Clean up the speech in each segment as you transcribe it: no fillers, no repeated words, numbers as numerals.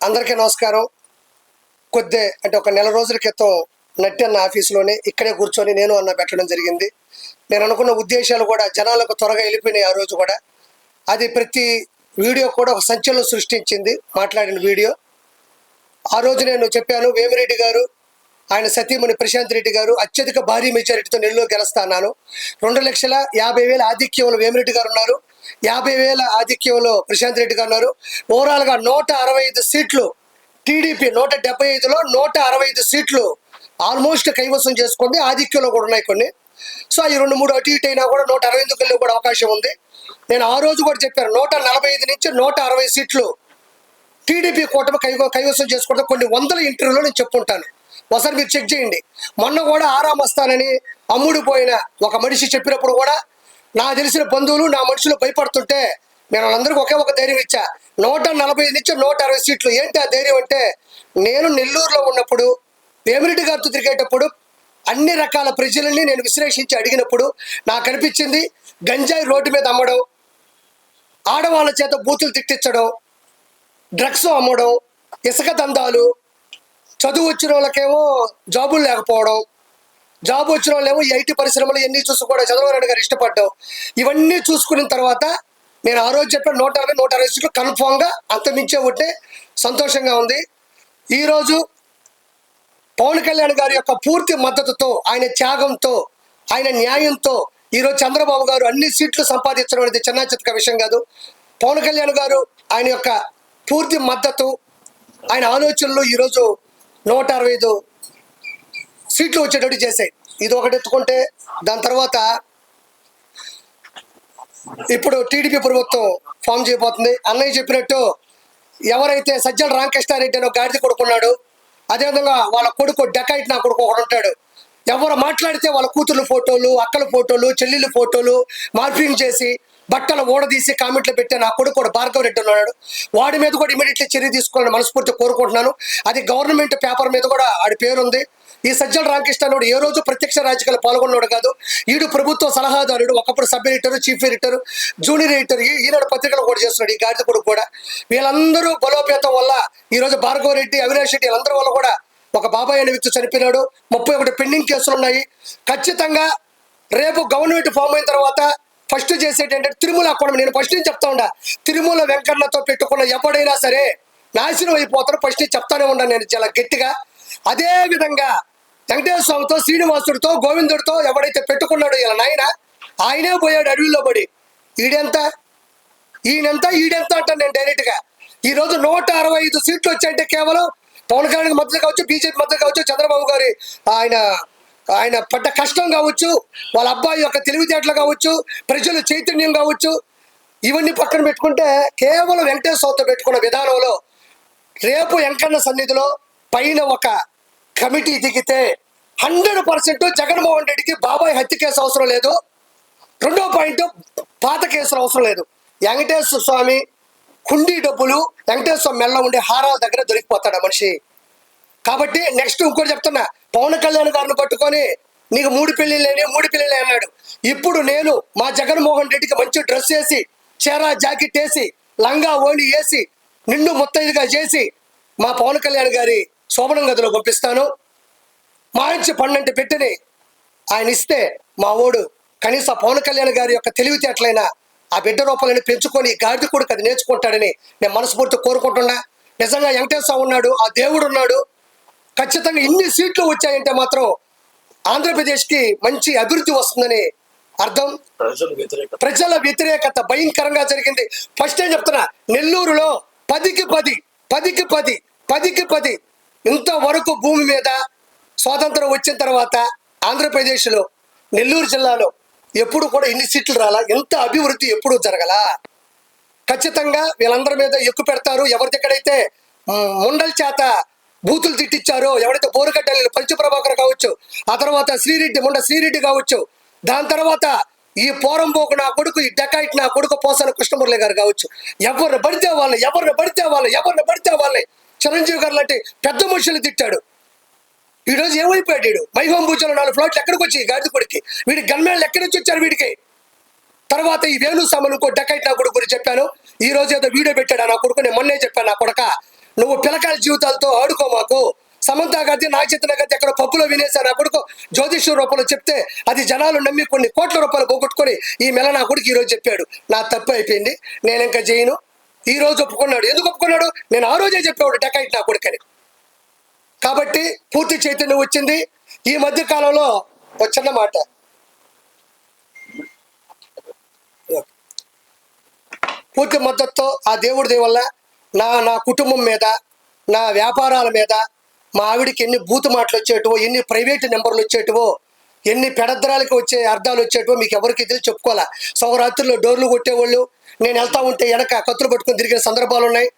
అందరికీ నమస్కారం. అంటే ఒక నెల రోజుల క్రితం నట్టి అన్న ఆఫీసులోనే ఇక్కడే కూర్చొని నేను అన్న పెట్టడం జరిగింది. నేను అనుకున్న ఉద్దేశాలు కూడా జనాలకు త్వరగా వెళ్ళిపోయినాయి. ఆ రోజు కూడా అది ప్రతి వీడియో కూడా ఒక సంచలనం సృష్టించింది. మాట్లాడిన వీడియో ఆ రోజు నేను చెప్పాను, వేమిరెడ్డి గారు ఆయన సతీమణి ప్రశాంత్ రెడ్డి గారు అత్యధిక భారీ మెజారిటీతో నెల్లూరు గెలుస్తా అన్నాను. 2,50,50,000 ఆధిక్యంలో వేమిరెడ్డి గారు ఉన్నారు, 50,000 ఆధిక్యంలో ప్రశాంత్ రెడ్డి గారు ఉన్నారు. ఓవరాల్గా 165 సీట్లు టీడీపీ 175లో 165 సీట్లు ఆల్మోస్ట్ కైవసం చేసుకుంది. ఆధిక్యంలో కూడా ఉన్నాయి కొన్ని. సో ఈ 2-3 అటు ఇటు అయినా కూడా 162 కూడా అవకాశం ఉంది. నేను ఆ రోజు కూడా చెప్పాను, 145 నుంచి 160 సీట్లు టీడీపీ కూటమి కైవసం చేసుకుంటే కొన్ని వందల ఇంటర్వ్యూలో నేను చెప్పుకుంటాను. ఒకసారి మీరు చెక్ చేయండి. మొన్న కూడా ఆరామస్తానని అమ్ముడిపోయిన ఒక మనిషి చెప్పినప్పుడు కూడా నాకు తెలిసిన బంధువులు నా మనుషులు భయపడుతుంటే నేను వాళ్ళందరికీ ఒకే ఒక ధైర్యం ఇచ్చా, 145 నుంచి 160 సీట్లు. ఏంటి ఆ ధైర్యం అంటే, నేను నెల్లూరులో ఉన్నప్పుడు వేమిరెడ్డి గారితో తిరిగేటప్పుడు అన్ని రకాల ప్రజలని నేను విశ్లేషించి అడిగినప్పుడు నాకు అనిపించింది, గంజాయి రోడ్డు మీద అమ్మడం, ఆడవాళ్ళ చేత బూతులు తిట్టించడం, డ్రగ్స్ అమ్మడం, ఇసుక దందాలు, చదువు వచ్చిన వాళ్ళకేమో జాబులు లేకపోవడం, జాబ్ వచ్చిన వాళ్ళేమో ఐటీ పరిశ్రమలు ఇవన్నీ చూసి కూడా చంద్రబాబు నాయుడు గారు ఇష్టపడ్డాం. ఇవన్నీ చూసుకున్న తర్వాత నేను ఆ రోజు చెప్పిన 160 సీట్లు కన్ఫామ్గా అంతమించే ఉంటే సంతోషంగా ఉంది. ఈరోజు పవన్ కళ్యాణ్ గారి యొక్క పూర్తి మద్దతుతో, ఆయన త్యాగంతో, ఆయన న్యాయంతో ఈరోజు చంద్రబాబు గారు అన్ని సీట్లు సంపాదించడం అనేది చిన్న చితక విషయం కాదు. పవన్ కళ్యాణ్ గారు ఆయన యొక్క పూర్తి మద్దతు, ఆయన ఆలోచనలు ఈరోజు 165 సీట్లు వచ్చేటట్టు చేశాయి. ఇది ఒకటి ఎత్తుకుంటే, దాని తర్వాత ఇప్పుడు టీడీపీ ప్రభుత్వం ఫామ్ చేయబోతుంది. అన్నయ్య చెప్పినట్టు ఎవరైతే సజ్జల రామకృష్ణారెడ్డి అని గాడిద కొడుకున్నాడు, అదేవిధంగా వాళ్ళ కొడుకు డెకాయిట్ నా కొడుకు ఒకడు ఉంటాడు. ఎవరు మాట్లాడితే వాళ్ళ కూతుర్ల ఫోటోలు, అక్కల ఫోటోలు, చెల్లెళ్ళ ఫోటోలు మార్పింగ్ చేసి బట్టలు ఊడదీసి కామెంట్లు పెట్టే నా కొడుకు కూడా భార్గవ రెడ్డి ఉన్నాడు. వాడి మీద కూడా ఇమీడియట్లీ చర్య తీసుకోవాలని మనస్ఫూర్తిగా కోరుకుంటున్నాను. అది గవర్నమెంట్ పేపర్ మీద కూడా ఆడి పేరుంది. ఈ సజ్జల రామకృష్ణారెడ్డి ఏ రోజు ప్రత్యక్ష రాజకీయాలు పాల్గొన్నాడు కాదు. ఈడు ప్రభుత్వ సలహాదారుడు, ఒకప్పుడు sub editor, chief editor, junior editor, Eenadu పత్రికలు కూడా చేస్తున్నాడు ఈ గాడిద కొడుకు కూడా. వీళ్ళందరూ బలోపేతం వల్ల ఈరోజు భార్గవ రెడ్డి, అవినాష్ రెడ్డి వీళ్ళందరి వల్ల కూడా ఒక బాబాయ్ అనే వ్యక్తి చనిపోయినాడు. 31 పెండింగ్ కేసులు ఉన్నాయి. ఖచ్చితంగా రేపు గవర్నమెంట్ ఫామ్ అయిన తర్వాత ఫస్ట్ చేసేటి ఏంటంటే తిరుమల అకౌంట్. నేను ఫస్ట్ నుంచి చెప్తా ఉండా, తిరుమల వెంకన్నతో పెట్టుకున్న ఎవడైనా సరే నాశనం అయిపోతారు. ఫస్ట్ నుంచి చెప్తానే ఉన్నాను నేను చాలా గట్టిగా. అదే విధంగా వెంకటేశ్వర స్వామితో, శ్రీనివాసుడితో, గోవిందుడితో ఎవడైతే పెట్టుకున్నాడో ఇలా నాయన, ఆయనే పోయాడు అడవిలో పడి. ఈడెంత ఈడెంత అంటాను నేను డైరెక్ట్గా. ఈరోజు 165 సీట్లు వచ్చాయంటే కేవలం పవన్ కళ్యాణ్ మద్దతు కావచ్చు, బీజేపీ మద్దతు కావచ్చు, చంద్రబాబు గారి ఆయన పడ్డ కష్టం కావచ్చు, వాళ్ళ అబ్బాయి యొక్క తెలివితేటలు కావచ్చు, ప్రజల చైతన్యం కావచ్చు, ఇవన్నీ పక్కన పెట్టుకుంటే కేవలం వెంకటేశ్వర స్వామితో పెట్టుకున్న విధానంలో రేపు వెంకన్న సన్నిధిలో పైన ఒక కమిటీ దిగితే 100% జగన్మోహన్ రెడ్డికి బాబాయ్ హత్య కేసు అవసరం లేదు. రెండో పాయింట్, పాత కేసులు అవసరం లేదు. వెంకటేశ్వర స్వామి హుండీ డబ్బులు వెంకటేశ్వర స్వామి మెల్ల ఉండే హారాల దగ్గర దొరికిపోతాడు ఆ మనిషి. కాబట్టి నెక్స్ట్ ఇంకోటి చెప్తున్నా, పవన్ కళ్యాణ్ గారిని పట్టుకొని నీకు 3 పెళ్ళిళ్ళే అన్నాడు. ఇప్పుడు నేను మా జగన్మోహన్ రెడ్డికి మంచి డ్రెస్ వేసి, చీర జాకెట్ వేసి, లంగా ఓణి వేసి, నిండు ముత్తైదుగా చేసి మా పవన్ కళ్యాణ్ గారి శోభనం గదిలో పంపిస్తాను. మంచి పన్నంటి పెట్టిని ఆయన ఇస్తే మా ఓడు కనీసం పవన్ కళ్యాణ్ గారి యొక్క తెలివితేటలైనా ఆ బిడ్డ రూపాయలని పెంచుకొని గాడిద కూడా అది నేర్చుకుంటాడని నేను మనస్ఫూర్తి కోరుకుంటున్నా. నిజంగా వెంకటేశ్వర ఉన్నాడు, ఆ దేవుడు ఉన్నాడు. ఖచ్చితంగా ఇన్ని సీట్లు వచ్చాయంటే మాత్రం ఆంధ్రప్రదేశ్కి మంచి అభివృద్ధి వస్తుందని అర్థం. ప్రజల వ్యతిరేకత భయంకరంగా జరిగింది. ఫస్ట్ ఏం చెప్తున్నా, నెల్లూరులో 10కి 10 ఇంతవరకు భూమి మీద స్వాతంత్రం వచ్చిన తర్వాత ఆంధ్రప్రదేశ్లో నెల్లూరు జిల్లాలో ఎప్పుడు కూడా ఇన్ని సీట్లు రాలా, ఎంత అభివృద్ధి ఎప్పుడు జరగలా. ఖచ్చితంగా వీళ్ళందరి మీద ఎక్కువ పెడతారు. ఎవరిదెక్కడైతే ముండల చేత బూతులు తిట్టించారో, ఎవరైతే బోరుగడ్డలు పంచప్రభాకర్ కావచ్చు, ఆ తర్వాత శ్రీరెడ్డి కావచ్చు, దాని తర్వాత ఈ పోరంబోకు నా కొడుకు, ఈ డెకాయిట్ నా కొడుకు పోసాన కృష్ణమురళి గారు కావచ్చు, ఎవరిని పడితే వాళ్ళని చిరంజీవి గారు లాంటి పెద్ద మనుషులు తిట్టాడు. ఈరోజు ఏమైపోయాడు వీడు? మైహోం భూజంలో 4 ఫ్లాట్లు ఎక్కడికి వచ్చి గాడిద కొడుకి, వీడి గన్మేళ్ళు ఎక్కడి నుంచి వచ్చారు వీడికి? తర్వాత ఈ వేణు సామాన్ ఇంకో డెకాయిట్ నా కొడుకు గురించి చెప్పాను. ఈ రోజు ఏదో వీడియో పెట్టాడు నా కొడుకు. నేను మొన్నే చెప్పాను, నా కొడుక నువ్వు పిల్లకాయల జీవితాలతో ఆడుకో మాకు. సమంత గది నా చేతిన గది ఎక్కడ పప్పులో వినేసా నా కొడుకు జ్యోతిష్య రూపంలో చెప్తే అది జనాలు నమ్మి కొన్ని కోట్ల రూపాయలు పోగొట్టుకొని ఈ మెల నా కొడుకు ఈరోజు చెప్పాడు. నా తప్పు అయిపోయింది, నేను ఇంకా చేయను. ఈ రోజు ఒప్పుకున్నాడు. ఎందుకు ఒప్పుకున్నాడు? నేను ఆ రోజే చెప్పేవాడు డెకాయిట్ నా కొడుకని. కాబట్టి పూర్తి చైతన్యం వచ్చింది. ఈ మధ్య కాలంలో ఒక చిన్న మాట, పూర్తి మద్దతుతో ఆ దేవుడి దయ వల్ల నా కుటుంబం మీద, నా వ్యాపారాల మీద, మా ఆవిడికి ఎన్ని బూతు మాటలు వచ్చేటివో, ఎన్ని ప్రైవేట్ నెంబర్లు వచ్చేటివో, ఎన్ని పెడద్రాలకి వచ్చే అర్థాలు వచ్చేటివో మీకు ఎవరికి తెలిసి చెప్పుకోవాలా. సౌరాత్రుల్లో డోర్లు కొట్టేవాళ్ళు, నేను వెళ్తా ఉంటే వెనక కత్తులు పట్టుకొని తిరిగిన సందర్భాలు ఉన్నాయి.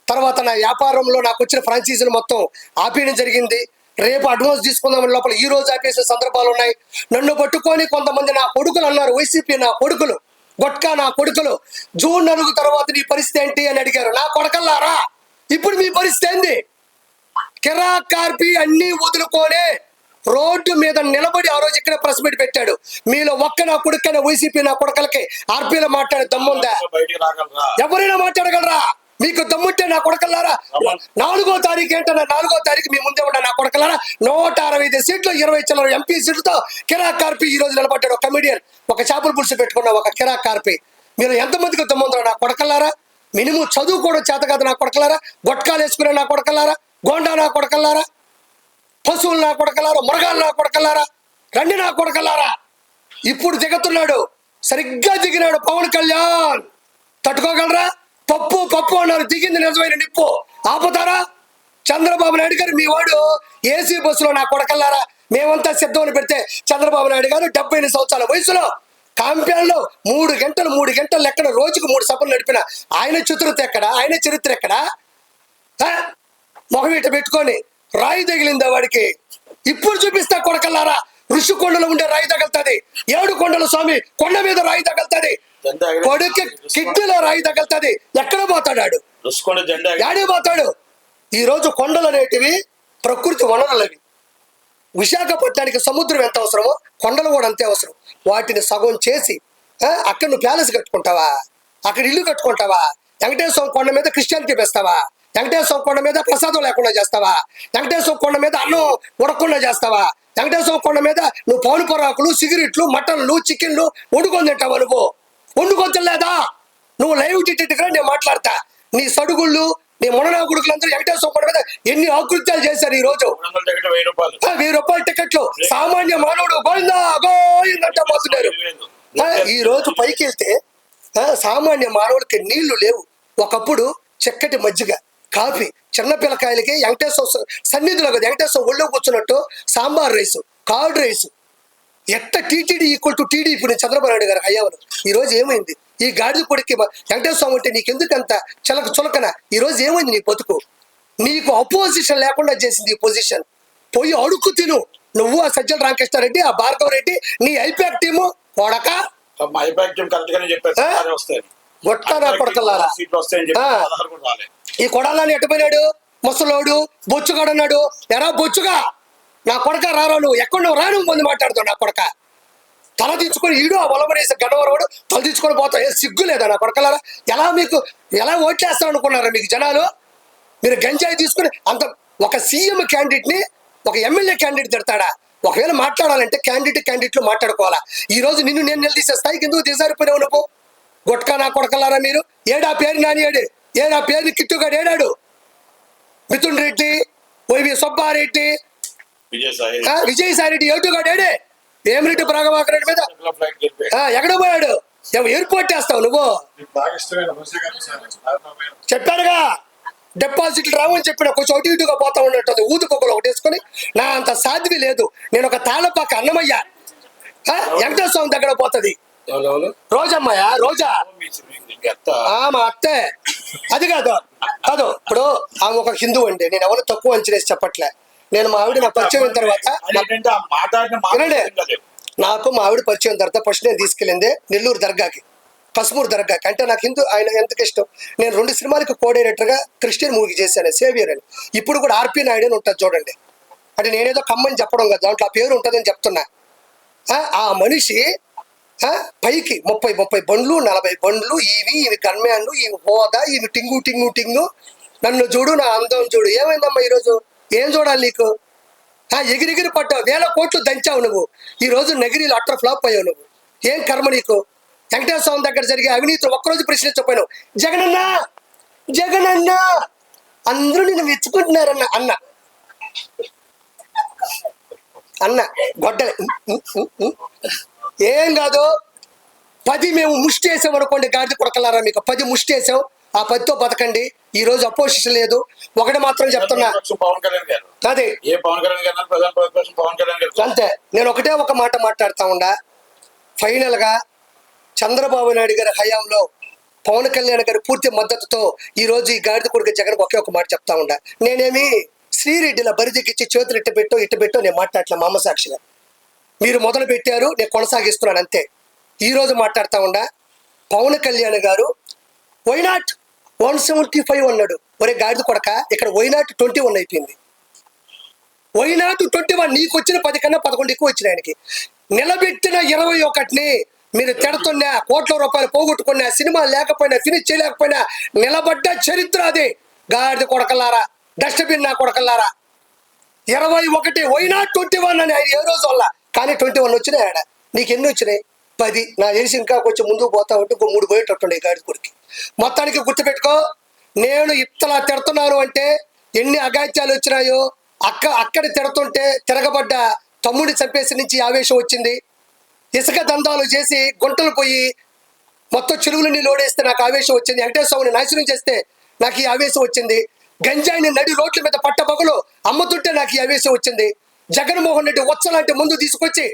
తర్వాత నా వ్యాపారంలో నాకు వచ్చిన ఫ్రాంచైజీలు మొత్తం ఆపేయడం జరిగింది. రేపు అడ్వాన్స్ తీసుకుందామని లోపల ఈ రోజు ఆపేసిన సందర్భాలు ఉన్నాయి. నన్ను పట్టుకొని కొంతమంది నా కొడుకులు అన్నారు, వైసీపీ నా కొడుకులు, గొట్కా నా కొడుకులు, జూన్ 4 తర్వాత నీ పరిస్థితి ఏంటి అని అడిగారు. నా కొడకల్లారా, ఇప్పుడు మీ పరిస్థితి ఏంది? కిరా కార్పి అన్ని వదులుకోనే రోడ్డు మీద నిలబడి ఆ రోజు ఇక్కడ ప్రెస్ మీట్ పెట్టాడు. మీలో ఒక్క నా కొడుకైనా వైసీపీ నా కొడుకలకి ఆర్పీలో మాట్లాడే దమ్ముందా? ఎవరైనా మాట్లాడగలరా? మీకు దమ్ముంటే నా కొడకల్లారా 4వ తారీఖు ఏంటన్నా, 4వ తారీఖు మీ ముందే ఉన్న నా కొడకల్లారా 165 సీట్లు 20 చిల్లర ఎంపీ సీట్లతో కిరా కార్పి ఈ రోజు నిలబడ్డాడు. ఒక కమిడియన్, ఒక చేపల పులుసు పెట్టుకున్న ఒక కిరా కార్పి. మీరు ఎంతమందికి దమ్ముందో నా కొడకల్లారా? మినిమం చదువు కూడా చేత కాదు నా కొడకల్లారా, గొట్కాలు వేసుకునే నా కొడకల్లారా, గోండా నా కొడకల్లారా, పశువులు నా కొడకల్లారా, మృగాలు నా కొడకల్లారా, రండి నా కొడకల్లారా. ఇప్పుడు దిగుతున్నాడు, సరిగ్గా దిగినాడు పవన్ కళ్యాణ్. తట్టుకోగలరా? పప్పు పప్పు అన్నారు, దిగింది నిజమైన నిప్పు. ఆపుతారా? చంద్రబాబు నాయుడు గారు మీ వాడు ఏసీ బస్సులో నా కొడకల్లారా మేమంతా సిద్ధం పెడితే చంద్రబాబు నాయుడు గారు 78 సంవత్సరాల వయసులో కాంప్యాన్లో 3 గంటలు లెక్కన రోజుకు 3 సభలు నడిపిన ఆయన చతురత ఎక్కడ? ఆయన చరిత్ర ఎక్కడ? మొహమీట పెట్టుకొని రాయి తగిలిందా వాడికి? ఇప్పుడు చూపిస్తా కొడకల్లారా, ఋషికొండలో ఉండే రాయి తగలుతుంది, 7 కొండల స్వామి కొండ మీద రాయి తగలుతుంది, కొడుకు కిడ్నీలో రాయి తగలుతుంది. ఎక్కడ పోతాడు? యాడే పోతాడు? ఈ రోజు కొండలు అనేటివి ప్రకృతి వనరులు. అవి విశాఖపట్నానికి సముద్రం ఎంత అవసరమో కొండలు కూడా అంతే అవసరం. వాటిని సగం చేసి అక్కడ నువ్వు ప్యాలెస్ కట్టుకుంటావా? అక్కడ ఇల్లు కట్టుకుంటావా? వెంకటేశ్వర కొండ మీద క్రిస్టియానిటీ పెస్తావా? వెంకటేశ్వర కొండ మీద ప్రసాదం లేకుండా చేస్తావా? వెంకటేశ్వర కొండ మీద అన్నం ఉడకుండా చేస్తావా? వెంకటేశ్వర కొండ మీద నువ్వు పౌను పొరాకులు, సిగరెట్లు, మటన్లు, చికెన్లు వండుకొని తింటావా? నువ్వు వండుకొని తినలేదా? నువ్వు లైవ్ టికెట్గా నేను మాట్లాడతా. నీ సడుగుళ్ళు, నీ మొన్న కొడుకులందరూ వెంకటేశ్వర కొండ మీద ఎన్ని ఆకృత్యాలు చేశారు. ఈ రోజు 1000 రూపాయల టికెట్లు సామాన్య మానవుడు గోయిందా గోయిందంట పోతున్నారు. ఈ రోజు పైకి వెళ్తే సామాన్య మానవులకి నీళ్లు లేవు. ఒకప్పుడు చక్కటి మజ్జిగ, కాఫీ, చిన్న పిల్లకాయలకి వెంకటేశ్వర సన్నిధిలో కదా వెంకటేశ్వర ఒళ్ళో కూర్చున్నట్టు సాంబార్ రైసు, కార్డ్ రైసు. ఎట్ట టీటీడీ ఈక్వల్ టు టీడీ ఇప్పుడు చంద్రబాబు నాయుడు గారు హయాంలో. ఈ రోజు ఏమైంది? ఈ గాడిద కొడుక్కి వెంకటేశ్వర స్వామి అంటే నీకెందుకంత చులకన? ఈ రోజు ఏమైంది నీ బతుకు? నీకు అపోజిషన్ లేకుండా చేసింది ఈ పొజిషన్. పోయి అడుక్కు తిను. నువ్వు ఆ సజ్జల రామకృష్ణారెడ్డి, ఆ భార్గవ రెడ్డి, నీ ఐపాక్ టీము కొడక గొట్టనా కొడకల్లారా. ఈ కొడాలని ఎట్టుపోయినాడు ముసలోడు, బొచ్చుగాడు అన్నాడు. ఎరా బొచ్చుగా నా కొడక రారా, నువ్వు ఎక్కడ నువ్వు రాను మంది మాట్లాడుతావు. నా కొడక తల దించుకొని ఈడు ఆ వలమనేసి గడవరవాడు తల దించుకొని పోతావు. ఏ సిగ్గు లేదా నా కొడకలారా? ఎలా ఓట్లేస్తావు అనుకున్నారా మీకు జనాలు? మీరు గంజాయి తీసుకుని అంత ఒక సీఎం క్యాండిడేట్ని ఒక ఎమ్మెల్యే క్యాండిడేట్ తిడతాడా? ఒకవేళ మాట్లాడాలంటే క్యాండిడేట్లు మాట్లాడుకోవాలా. ఈ రోజు నిన్ను నేను నిలదీసే స్థాయికి ఎందుకు దిగజారిపోయినావు నువ్వు? గొట్కా నా కొడకలారా మీరు. ఏడా పేరు నానియాడు, ఏడా పేరు కిట్టుగాడు ఏడాడు? మిథున్ రెడ్డి, వైవి సుబ్బారెడ్డి, విజయసాయి రెడ్డి ఏటుగాడు ఏడే? వేమిరెడ్డి ప్రభాకర్ రెడ్డి మీద ఎక్కడ పోయాడు? ఎయిర్పోర్ట్ వేస్తావు నువ్వు. చెప్పానుగా డిపాజిట్లు రావని చెప్పిన కొంచెం అటు ఇటుగా పోతా ఉన్నట్టు ఊదుకొకలు ఒకటి వేసుకొని. నా అంత సాధ్వి లేదు. నేను ఒక తాళపాక అన్నమయ్య వెంకటేశ్వర స్వామి దగ్గర పోతుంది. రోజమ్మయ్య, రోజా మా అత్తే. అది కాదు ఇప్పుడు ఆమె ఒక హిందూ అండి. నేను ఎవరు తక్కువ అంచనేసి చెప్పట్లే. నేను మా ఆవిడ నా పరిచయం అయిన తర్వాత నాకు మా ఆవిడ పరిచయం తర్వాత ఫస్ట్ నేను తీసుకెళ్ళింది నెల్లూరు దర్గాకి, కస్మూర్ దర్గాకి. అంటే నాకు హిందూ ఆయన ఎంతకు ఇష్టం. నేను 2 సినిమాలకి కో డైరెక్టర్గా క్రిస్టియన్ మూవీ చేశాను, సేవియర్ అని. ఇప్పుడు కూడా ఆర్పి నాయుడు అని ఉంటుంది చూడండి. అంటే నేనేదో కమ్మని చెప్పడం కదా, దాంట్లో ఆ పేరు ఉంటుందని చెప్తున్నా. ఆ మనిషి పైకి 30 బండ్లు 40 బండ్లు, ఈవి గన్మ్యాన్లు, ఈమె హోదా, ఈమె టింగు నన్ను చూడు, నా అందం చూడు. ఏమైందమ్మా ఈరోజు? ఏం చూడాలి నీకు? ఎగిరిగిరి పట్టావు, 1000 కోట్లు దంచావు నువ్వు. ఈ రోజు నగిరిలో అట్టర్ ఫ్లాప్ అయ్యావు నువ్వు. ఏం కర్మ నీకు? వెంకటేశ్వర స్వామి దగ్గర జరిగే అవినీతి ఒక్కరోజు ప్రశ్నించకపోయినావు. జగనన్న జగనన్న అందరూ నిన్ను మెచ్చుకుంటున్నారన్న అన్న అన్న గొడ్డలే. ఏం కాదు, 10 మేము ముష్టి వేసాం అనుకోండి, గాడిద కొడకలారా, మీకు 10 ముష్టి వేసాం. ఆ 10తో బతకండి. ఈ రోజు అపోజిషన్ లేదు. ఒకటి మాత్రం చెప్తున్నా, అదే అంతే. నేను ఒకటే ఒక మాట మాట్లాడుతా ఉండా. ఫైనల్ గా చంద్రబాబు నాయుడు గారి హయాంలో పవన్ కళ్యాణ్ గారి పూర్తి మద్దతుతో ఈ రోజు ఈ గాడిద కొడుకు జగన్ ఒకే ఒక మాట చెప్తా ఉండా. నేనేమి శ్రీరెడ్డిలా బరిదిగిచ్చి చేతులు ఇట్టు పెట్టో నేను మాట్లాడలే. మామ సాక్షిగా మీరు మొదలు పెట్టారు, నేను కొనసాగిస్తున్నాను అంతే. ఈ రోజు మాట్లాడుతా ఉండా. పవన్ కళ్యాణ్ గారు వైనాట్ 175 అన్నాడు. ఒరే గాడిద కొడక, ఇక్కడ వైనాట్ 21 అయిపోయింది. వైనాట్ 21. నీకు వచ్చిన 10 కన్నా 11 ఎక్కువ వచ్చిన ఆయనకి. నిలబెట్టిన 21ని మీరు తిడుతున్నా, కోట్ల రూపాయలు పోగొట్టుకున్నా, సినిమా లేకపోయినా, ఫినిష్ చేయలేకపోయినా నిలబడ్డ చరిత్ర అది. గాడిద కొడకల్లారా, డస్ట్బిన్ నా కొడకల్లారా. 21 వైనాట్ 21 అని ఆయన ఏ రోజు వల్ల, కానీ 21 వచ్చినాయి ఆడ. నీకు ఎన్ని వచ్చినాయి? 10. నా తెలిసి ఇంకా కొంచెం ముందుకు పోతా ఉంటే ఇంకో 3 పోయేటట్టుండే గాడిద కొడుకు. మొత్తానికి గుర్తుపెట్టుకో, నేను ఇత్తలా తిడుతున్నాను అంటే ఎన్ని అగాత్యాలు వచ్చినాయో. అక్కడ తిడుతుంటే తిరగబడ్డ తమ్ముడిని చంపేసి నుంచి ఆవేశం వచ్చింది. ఇసుక దందాలు చేసి గుంటలు పోయి మొత్తం చెరువులని లోడేస్తే నాకు ఆవేశం వచ్చింది. వెంకటేశ్వరుని నాశనం చేస్తే నాకు ఈ ఆవేశం వచ్చింది. గంజాయిని నడి రోడ్ల మీద పట్టబగలు అమ్ముతుంటే నాకు ఈ ఆవేశం వచ్చింది. జగన్మోహన్ రెడ్డి వచ్చలాంటి ముందు తీసుకొచ్చి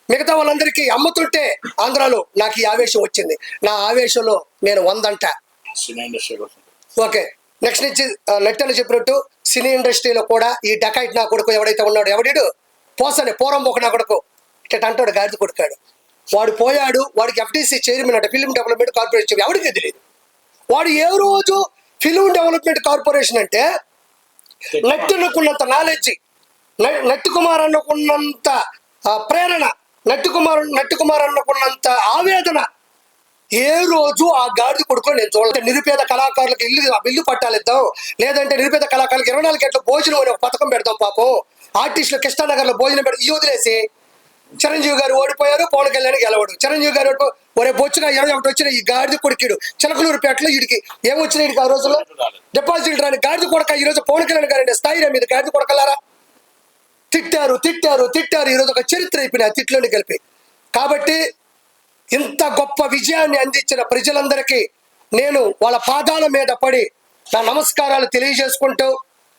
మిగతా వాళ్ళందరికీ అమ్ముతుంటే ఆంధ్రాలో నాకు ఈ ఆవేశం వచ్చింది. నా ఆవేశంలో నేను 100 అంట. ఓకే, నెక్స్ట్ నుంచి నెట్టని చెప్పినట్టు సినీ ఇండస్ట్రీలో కూడా ఈ డకాయిట్ నా కొడుకు ఎవడైతే ఉన్నాడు, ఎవడీడు పోసని పోరంబోక నా కొడుకు ఇట్లా అంటాడు, గాడిద కొడుకాడు. వాడు పోయాడు. వాడికి FDC చైర్మన్ అంటే ఫిల్మ్ డెవలప్మెంట్ కార్పొరేషన్, ఎవరికి తెలియదు. వాడు ఏ రోజు ఫిల్మ్ డెవలప్మెంట్ కార్పొరేషన్ అంటే నట్టుకున్నంత నాలెడ్జ్, నట్టు కుమార్ అన్నకున్నంత ప్రేరణ, నట్టు కుమార్ అన్నకున్నంత ఆవేదన ఏ రోజు ఆ గాడిద కొడుకుని నేను చూడలేదు. నిరుపేద కళాకారులకు ఇల్లు పట్టాలు ఇద్దాం, లేదంటే నిరుపేద కళాకారులకు 24 గంటల భోజనం అని ఒక పథకం పెడతాం. పాపం ఆర్టిస్టులు కృష్ణానగర్ లో భోజనం పెడతాం. ఈ వదిలేసి చిరంజీవి గారు ఓడిపోయారు, పవన్ కళ్యాణ్ గెలవడు. చిరంజీవి గారు ఒరే బొచ్చిన 21 వచ్చిన ఈ గాడిద కొడుకుడు చిలకలూరుపేటలో వీడికి ఏమొచ్చినాయి? వీడికి ఆ రోజుల్లో డిపాజిట్ రాని గాడిద కొడక. ఈ రోజు పవన్ కళ్యాణ్ గారు స్థాయి మీద గాడిద కొడకలారా తిట్టారు. ఈరోజు ఒక చరిత్ర అయిపోయిన ఆ తిట్లోని కలిపి. కాబట్టి ఇంత గొప్ప విజయాన్ని అందించిన ప్రజలందరికీ నేను వాళ్ళ పాదాల మీద పడి నా నమస్కారాలు తెలియజేసుకుంటూ,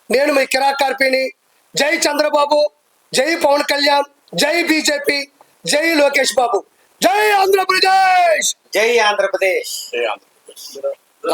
నేను మీ కిరాకార్పిని. జై చంద్రబాబు, జై పవన్ కళ్యాణ్, జై బీజేపీ, జై లోకేష్ బాబు, జై ఆంధ్రప్రదేశ్. జై ఆంధ్రప్రదేశ్.